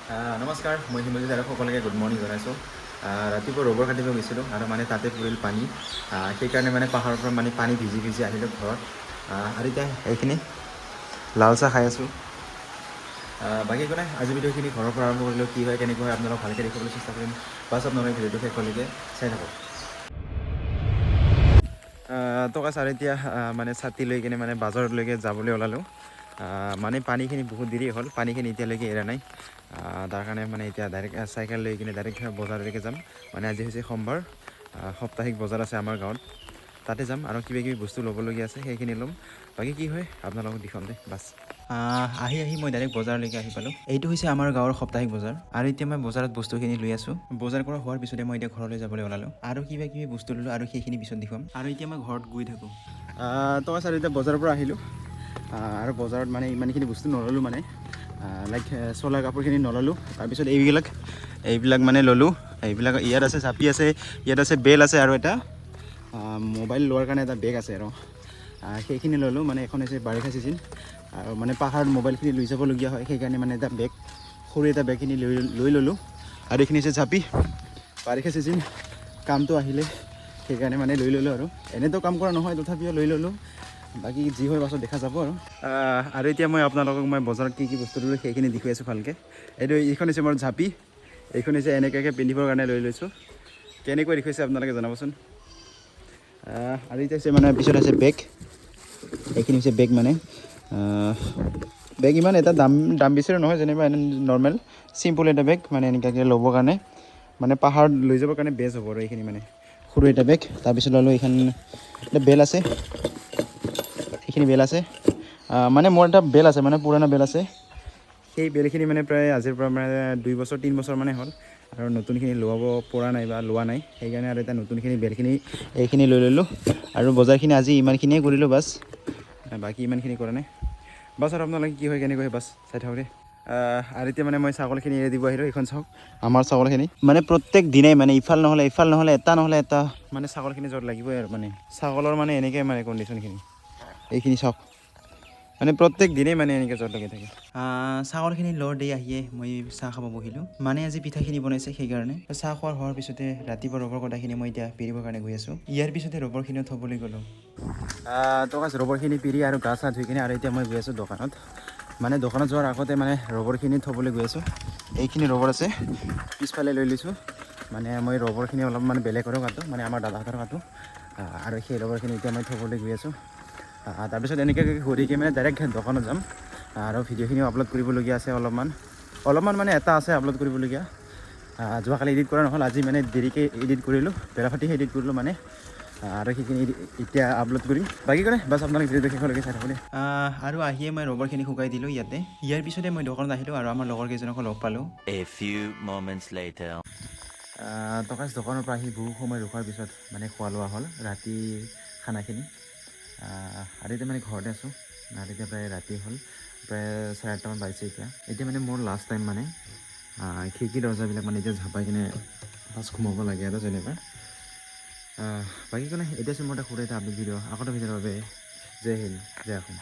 নমস্কাৰ, মই হিমজিত আৰু সকলোকে গুড মৰ্ণিং জনাইছোঁ। ৰাতিপুৱা ৰবৰ কাটিব গৈছিলোঁ আৰু মানে তাতে পৰিল পানী। সেইকাৰণে মানে পাহাৰৰ পৰা মানে পানী ভিজি ভিজি আহিলোঁ ঘৰত। আৰু এতিয়া এইখিনি লাল চাহ খাই আছোঁ। বাকী একো নাই, আজি ভিডিঅ'খিনি ঘৰৰ পৰা আৰম্ভ কৰিলোঁ। কি হয় কেনেকৈ হয় আপোনালোকক ভালকৈ দেখিবলৈ চেষ্টা কৰিম। বাছ আপোনালোকে ভিডিঅ'টো শেষলৈকে চাই থাকক। টকা ছাৰ এতিয়া মানে ছাতি লৈ কিনে মানে বাজাৰলৈকে যাবলৈ ওলালোঁ। মানে পানীখিনি বহুত দেৰি হ'ল, পানীখিনি এতিয়ালৈকে এৰা নাই। তাৰ কাৰণে মানে এতিয়া ডাইৰেক্ট চাইকেল লৈ কিনে ডাইৰেক্ট বজাৰলৈকে যাম। মানে আজি হৈছে সোমবাৰ, সাপ্তাহিক বজাৰ আছে আমাৰ গাঁৱত, তাতে যাম আৰু কিবাকিবি বস্তু ল'বলগীয়া আছে সেইখিনি ল'ম। বাকী কি হয় আপোনালোকক দেখাম দে বাছ। আহি মই ডাইৰেক্ট বজাৰলৈকে আহি পালোঁ। এইটো হৈছে আমাৰ গাঁৱৰ সাপ্তাহিক বজাৰ আৰু এতিয়া মই বজাৰত বস্তুখিনি লৈ আছোঁ। বজাৰ কৰা হোৱাৰ পিছতে মই এতিয়া ঘৰলৈ যাবলৈ ওলালোঁ আৰু কিবাকিবি বস্তু ল'লোঁ আৰু সেইখিনি পিছত দেখুৱাম। আৰু এতিয়া মই ঘৰত গৈ থাকোঁ। টকা ছাৰ এতিয়া বজাৰৰ পৰা আহিলোঁ আৰু বজাৰত মানে ইমানখিনি বস্তু নল'লোঁ মানে লাইক চোলা কাপোৰখিনি নল'লোঁ। তাৰপিছত এইবিলাক মানে ল'লোঁ। এইবিলাক ইয়াত আছে জাপি আছে, ইয়াত আছে বেল আছে আৰু এটা মোবাইল লোৱাৰ কাৰণে এটা বেগ আছে আৰু সেইখিনি ল'লোঁ। মানে এখন হৈছে বাৰিষা চিজন আৰু মানে পাহাৰত মোবাইলখিনি লৈ যাবলগীয়া হয়, সেইকাৰণে মানে এটা বেগ সৰু এটা বেগখিনি লৈ ল'লোঁ। আৰু এইখিনি হৈছে জাপি, বাৰিষা চিজন কামটো আহিলে সেইকাৰণে মানে লৈ ল'লোঁ। আৰু এনেতো কাম কৰা নহয় তথাপিও লৈ ল'লোঁ। বাকী যি হয় পাছত দেখা যাব আৰু এতিয়া মই আপোনালোকক মই বজাৰত কি বস্তু ল'লোঁ সেইখিনি দেখুৱাই আছোঁ ভালকৈ। এইখন হৈছে মোৰ জাপি, এইখন হৈছে এনেকুৱাকৈ পিন্ধিবৰ কাৰণে লৈ লৈছোঁ। কেনেকৈ দেখুৱাইছে আপোনালোকে জনাবচোন। আৰু এতিয়া হৈছে মানে পিছত আছে বেগ, এইখিনি হৈছে বেগ মানে বেগ ইমান এটা দাম বেছিও নহয়, যেনিবা এনে নৰ্মেল চিম্পুল এটা বেগ মানে এনেকুৱাকৈ ল'বৰ কাৰণে মানে পাহাৰত লৈ যাবৰ কাৰণে বেষ্ট হ'ব। আৰু এইখিনি মানে সৰু এটা বেগ। তাৰপিছত ল'লোঁ এইখন এটা বেল আছে, এইখিনি বেল আছে মানে মোৰ এটা বেল আছে মানে পুৰণা বেল আছে। সেই বেলখিনি মানে প্ৰায় আজিৰ পৰা মানে 2 বছৰ 3 বছৰ মানে হ'ল আৰু নতুনখিনি লোৱাব পৰা নাই বা লোৱা নাই, সেইকাৰণে আৰু এতিয়া নতুনখিনি বেলখিনি এইখিনি লৈ ল'লোঁ। আৰু বজাৰখিনি আজি ইমানখিনিয়ে কৰিলোঁ বাছ, বাকী ইমানখিনি কৰা নাই বাছ। আৰু আপোনালোকে কি হয় কেনেকৈ হয় বাছ চাই থাকোঁ দেই। আৰু এতিয়া মানে মই ছাগলখিনি এৰি দিব আহিলোঁ। এইখন চাওক আমাৰ ছাগলখিনি মানে প্ৰত্যেক দিনাই মানে ইফাল নহ'লে এটা নহ'লে এটা মানে ছাগলখিনি য'ত লাগিবই আৰু মানে ছাগলৰ মানে এনেকৈ মানে কণ্ডিশ্যনখিনি এইখিনি চাওক মানে প্ৰত্যেক দিনেই মানে এনেকৈ জ্বৰ লাগি থাকে। ছাগলখিনি লৰ দি আহিয়ে মই চাহ খাব বহিলোঁ। মানে আজি পিঠাখিনি বনাইছে সেইকাৰণে চাহ খোৱাৰ হোৱাৰ পিছতে ৰাতিপুৱা ৰবৰ কটাখিনি মই এতিয়া পেৰিবৰ কাৰণে গৈ আছোঁ। ইয়াৰ পিছতে ৰবৰখিনিও থ'বলৈ গ'লোঁ। ৰবৰখিনি পেৰি আৰু গা চা ধুই কিনে আৰু এতিয়া মই গৈ আছোঁ দোকানত। মানে দোকানত যোৱাৰ আগতে মানে ৰবৰখিনি থ'বলৈ গৈ আছোঁ। এইখিনি ৰবৰ আছে পিছফালে লৈ লৈছোঁ। মানে মই ৰবৰখিনি অলপমান বেলেগৰো কাটোঁ, মানে আমাৰ দাদাহঁতৰ কাটোঁ আৰু সেই ৰবৰখিনি এতিয়া মই থ'বলৈ গৈ আছোঁ। তাৰপিছত এনেকৈ ঘূৰিকৈ মানে ডাইৰেক্ট দোকানত যাম আৰু ভিডিঅ'খিনিও আপলোড কৰিবলগীয়া আছে অলপমান মানে এটা আছে আপলোড কৰিবলগীয়া। যোৱাকালি এডিট কৰা নহ'ল, আজি মানে দেৰিকৈ এডিট কৰিলোঁ, বেলাফাটিহে এডিট কৰিলোঁ মানে আৰু সেইখিনি এতিয়া আপলোড কৰিম। বাকী কৰে বাছ আপোনালোকে ভিডিঅ'টো শেষলৈকে চাই থাকোঁ দেই। আৰু আহিয়ে মই ৰবৰখিনি শুকাই দিলোঁ ইয়াতে। ইয়াৰ পিছতে মই দোকানত আহিলোঁ আৰু আমাৰ লগৰ কেইজনকো লগ পালোঁ। দোকানৰ পৰা আহি বহু সময় ৰখাৰ পিছত মানে খোৱা লোৱা হ'ল ৰাতি খানাখিনি। আৰু এতিয়া মানে ঘৰতে আছোঁ আৰু এতিয়া প্ৰায় ৰাতি হ'ল, প্ৰায় 8:30মান বাজিছে। এতিয়া মানে মোৰ লাষ্ট টাইম মানে খিৰিকী দৰজাবিলাক মানে এতিয়া ঝাপাই কিনে বাছ সোমাব লাগে আৰু যেনিবা বাকী একো নাই। এতিয়া মোৰ এটা সৰু এটা আপডেট ভিডিঅ' আগতে ভিডিঅ'ৰ বাবে জয় হিন্দ জয় অসম।